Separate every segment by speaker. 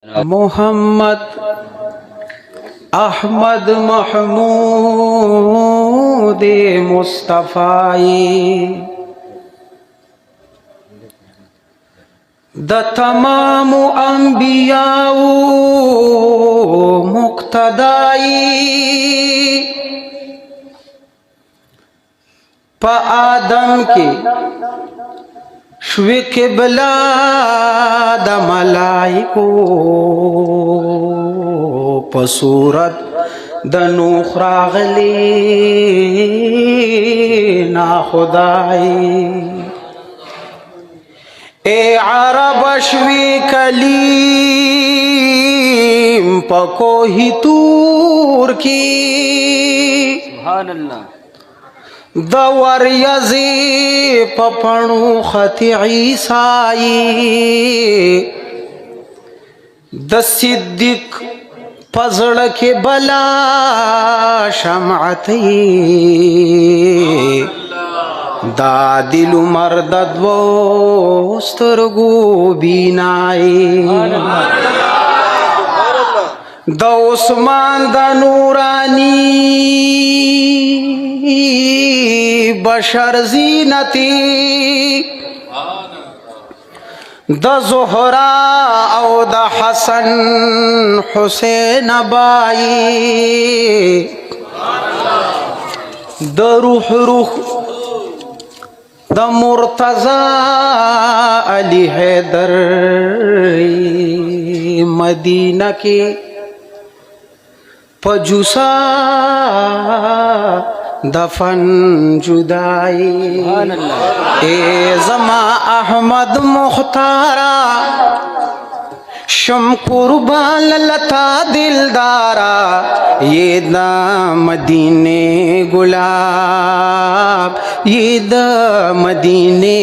Speaker 1: Mohammad Ahmad Mahmood Mustafai the तमाम अंबियाओ मुक्तदाई प आदम के श्वे क़िबला द मलाइको प सूरत द नूह रागली ना खुदाई ए अरब श्वे कलीम पको ही तूर की
Speaker 2: सुभान अल्लाह
Speaker 1: दवर यज़ी पपणु खत ईसाई द सिद्दीक पजड़ के बला शमअती दादिल मर्द दोस्तरगो बीनाई द उस्मान द नूरानी बशर जीनती द ज़ोहरा औ द हसन हुसैन बाई द रूह द मुर्तज़ा अली हैदर मदीना के पजुसा दफन जुदाई ए जमा अहमद मुख्तारा शम कुर्बान लता दिलदारा ये द मदीने गुलाब ये द मदीने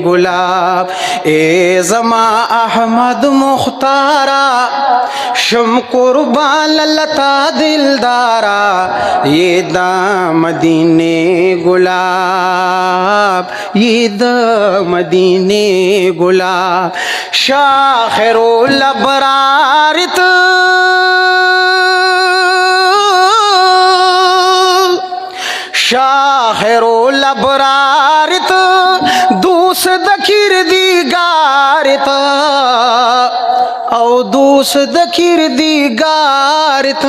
Speaker 1: गुलाब ए जमा अहमद मुख्तारा शम कुर्बान लता दिलदारा ये द मदीने गुलाब ये द मदीने गुलाब शाखिरुल अबरारित शाखिरुल अबरारित दूस दखिर दिगारित औ दूस दखिर दिगारित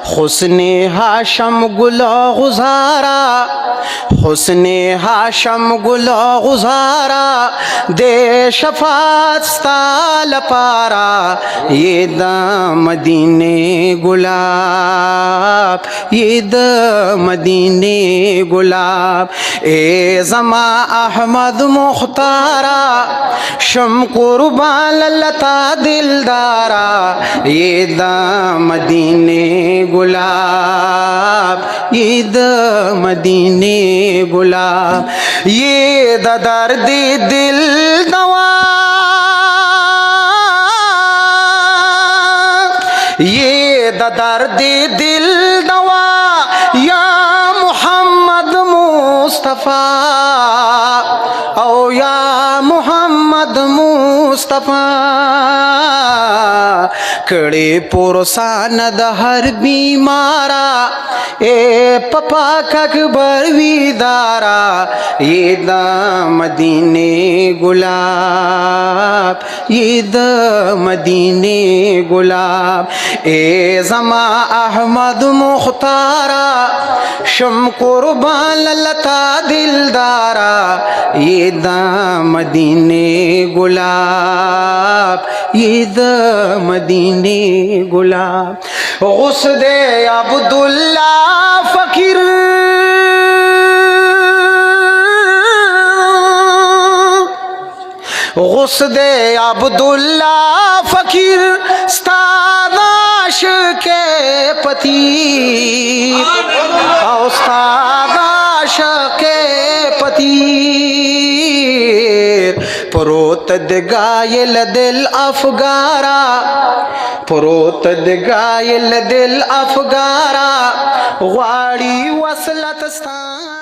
Speaker 1: हुस्ने हाशम गुला गुजारा हुस्ने हाशम गुला गुजारा दे शफात स्ताल पारा ये द मदीने गुलाब ये द मदीने गुलाब ए जमा अहमद मुख्तारा शम कुर्बान लता दिलदारा ये द मदीने गुलाब ये द मदीने गुलाब ये द दर्द दिल दवा ये द दर्द दिल दवा या मोहम्मद मुस्तफ़ा ओ या मोहम्मद मुस्तफ़ा कड़े पुरसान द हर बीमारा ए पपा ककबर विदारा ये द मदीने गुलाब ये द मदीने गुलाब ए जमा अहमद मुख्तारा शम कुर्बान लता दिलदारा ये द मदीने गुलाब ये द मदीने गुलाब गुस्दे अब्दुल्ला फकीर गुस्दे अब्दुल्ला फकीर स्तादाश के पति उस्तादाश के पति परोत गायल दिल अफगारा परोत गायल दिल अफगारा वाड़ी वसलत स्थान।